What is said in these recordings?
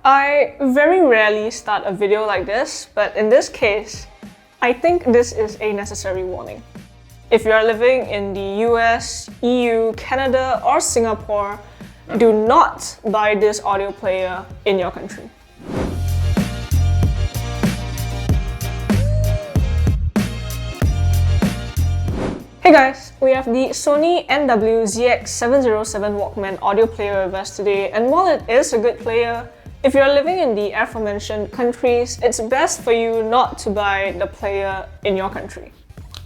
I very rarely start a video like this, but in this case, I think this is a necessary warning. If you are living in the US, EU, Canada, or Singapore, do not buy this audio player in your country. Hey guys, we have the Sony NW-ZX707 Walkman audio player with us today, and while it is a good player, if you're living in the aforementioned countries, it's best for you not to buy the player in your country.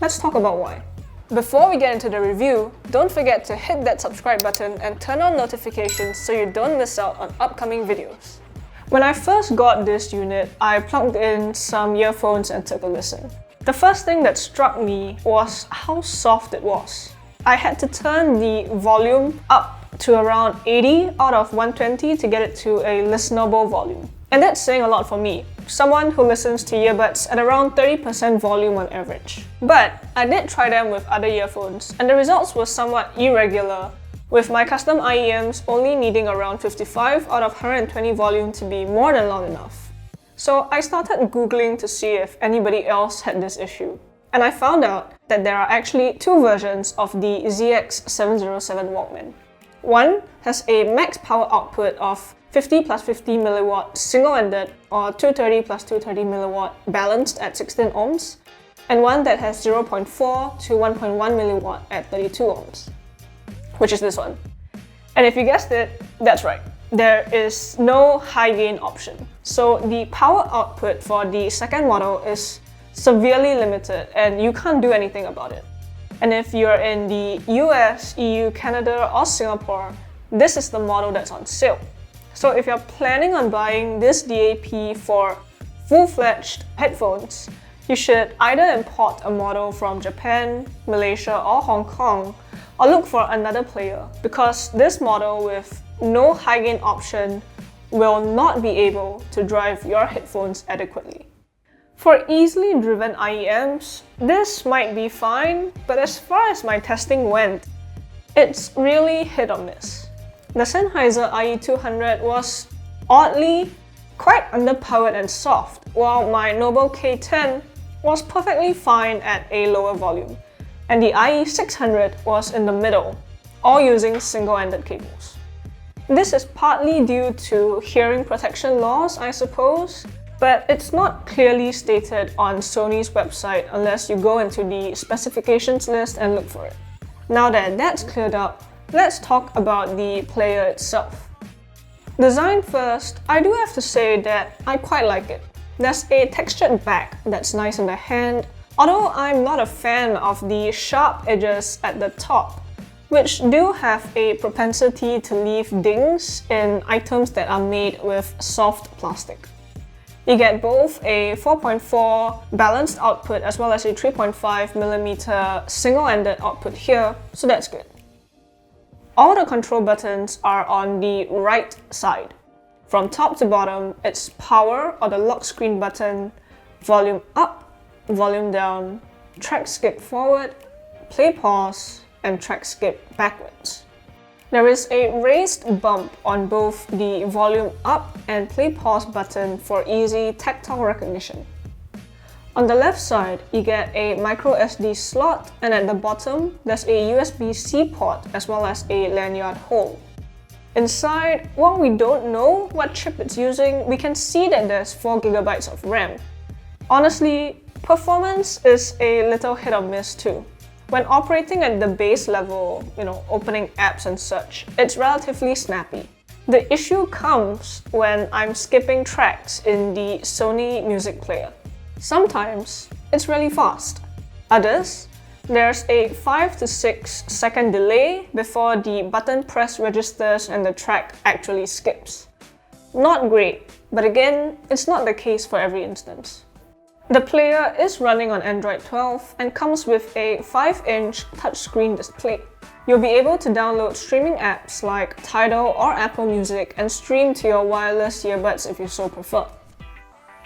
Let's talk about why. Before we get into the review, don't forget to hit that subscribe button and turn on notifications so you don't miss out on upcoming videos. When I first got this unit, I plugged in some earphones and took a listen. The first thing that struck me was how soft it was. I had to turn the volume up to around 80 out of 120 to get it to a listenable volume. And that's saying a lot for me, someone who listens to earbuds at around 30% volume on average. But I did try them with other earphones, and the results were somewhat irregular, with my custom IEMs only needing around 55 out of 120 volume to be more than loud enough. So I started Googling to see if anybody else had this issue. And I found out that there are actually two versions of the ZX707 Walkman. One has a max power output of 50 plus 50 milliwatt single-ended or 230 plus 230 milliwatt balanced at 16 ohms, and one that has 0.4 to 1.1 milliwatt at 32 ohms, which is this one. And if you guessed it, that's right. There is no high gain option. So the power output for the second model is severely limited and you can't do anything about it. And if you're in the US, EU, Canada, or Singapore, this is the model that's on sale. So if you're planning on buying this DAP for full-fledged headphones, you should either import a model from Japan, Malaysia, or Hong Kong, or look for another player, because this model with no high gain option will not be able to drive your headphones adequately. For easily driven IEMs, this might be fine, but as far as my testing went, it's really hit or miss. The Sennheiser IE200 was oddly quite underpowered and soft, while my Noble K10 was perfectly fine at a lower volume, and the IE600 was in the middle, all using single-ended cables. This is partly due to hearing protection laws, I suppose, but it's not clearly stated on Sony's website unless you go into the specifications list and look for it. Now that that's cleared up, let's talk about the player itself. Design first, I do have to say that I quite like it. There's a textured back that's nice in the hand, although I'm not a fan of the sharp edges at the top, which do have a propensity to leave dings in items that are made with soft plastic. You get both a 4.4 balanced output as well as a 3.5mm single-ended output here, so that's good. All the control buttons are on the right side. From top to bottom, it's power or the lock screen button, volume up, volume down, track skip forward, play pause, and track skip backwards. There is a raised bump on both the volume up and play pause button for easy tactile recognition. On the left side, you get a micro SD slot, and at the bottom, there's a USB-C port as well as a lanyard hole. Inside, while we don't know what chip it's using, we can see that there's 4GB of RAM. Honestly, performance is a little hit or miss too. When operating at the base level, opening apps and such, it's relatively snappy. The issue comes when I'm skipping tracks in the Sony music player. Sometimes it's really fast. Others, there's a 5 to 6 second delay before the button press registers and the track actually skips. Not great, but again, it's not the case for every instance. The player is running on Android 12 and comes with a 5-inch touchscreen display. You'll be able to download streaming apps like Tidal or Apple Music and stream to your wireless earbuds if you so prefer.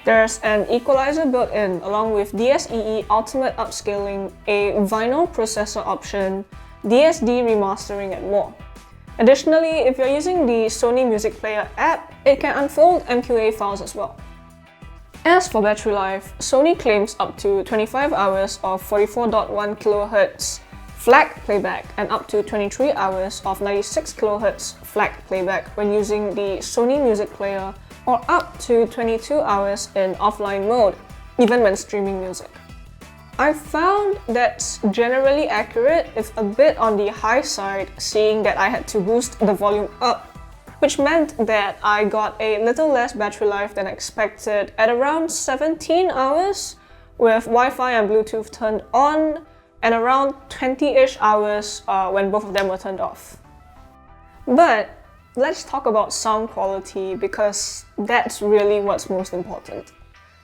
There's an equalizer built in along with DSEE Ultimate Upscaling, a vinyl processor option, DSD remastering and more. Additionally, if you're using the Sony Music Player app, it can unfold MQA files as well. As for battery life, Sony claims up to 25 hours of 44.1 kHz FLAC playback and up to 23 hours of 96 kHz FLAC playback when using the Sony Music Player, or up to 22 hours in offline mode, even when streaming music. I found that's generally accurate, if a bit on the high side, seeing that I had to boost the volume up, which meant that I got a little less battery life than expected at around 17 hours with Wi-Fi and Bluetooth turned on, and around 20-ish hours when both of them were turned off. But let's talk about sound quality, because that's really what's most important.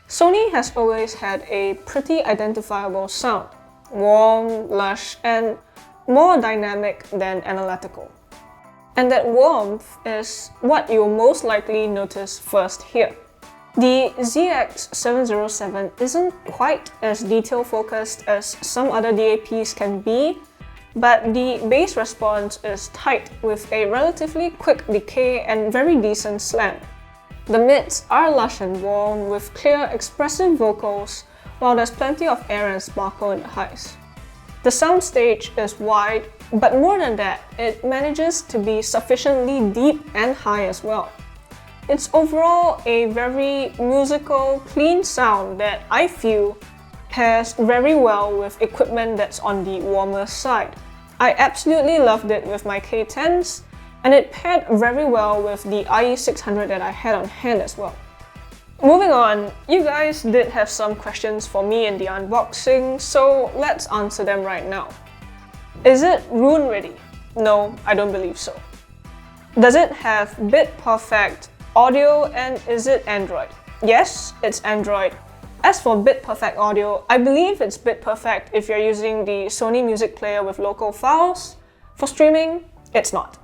Sony has always had a pretty identifiable sound, warm, lush, and more dynamic than analytical. And that warmth is what you'll most likely notice first here. The ZX707 isn't quite as detail-focused as some other DAPs can be, but the bass response is tight with a relatively quick decay and very decent slam. The mids are lush and warm with clear, expressive vocals, while there's plenty of air and sparkle in the highs. The soundstage is wide, but more than that, it manages to be sufficiently deep and high as well. It's overall a very musical, clean sound that I feel pairs very well with equipment that's on the warmer side. I absolutely loved it with my K10s, and it paired very well with the IE600 that I had on hand as well. Moving on, you guys did have some questions for me in the unboxing, so let's answer them right now. Is it Roon ready? No, I don't believe so. Does it have bit-perfect audio, and is it Android? Yes, it's Android. As for bit-perfect audio, I believe it's bit-perfect if you're using the Sony Music Player with local files. For streaming, it's not.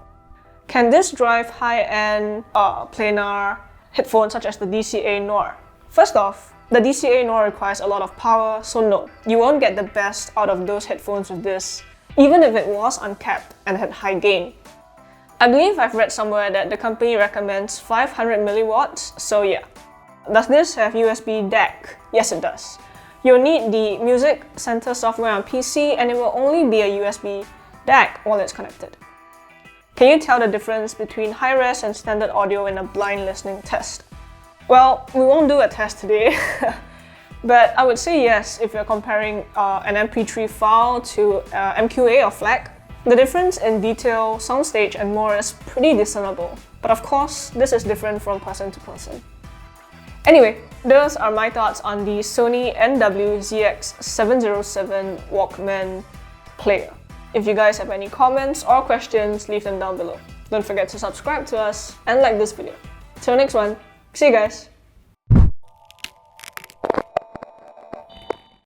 Can this drive high-end, planar headphones such as the DCA Noir? First off, the DCA Noir requires a lot of power, so no, you won't get the best out of those headphones with this, even if it was uncapped and had high gain. I believe I've read somewhere that the company recommends 500 milliwatts, so yeah. Does this have USB DAC? Yes, it does. You'll need the Music Center software on PC, and it will only be a USB DAC while it's connected. Can you tell the difference between high-res and standard audio in a blind listening test? Well, we won't do a test today, but I would say yes if you're comparing an MP3 file to MQA or FLAC. The difference in detail, soundstage, and more is pretty discernible, but of course, this is different from person to person. Anyway, those are my thoughts on the Sony NW-ZX707 Walkman player. If you guys have any comments or questions, leave them down below. Don't forget to subscribe to us and like this video. Till next one, see you guys!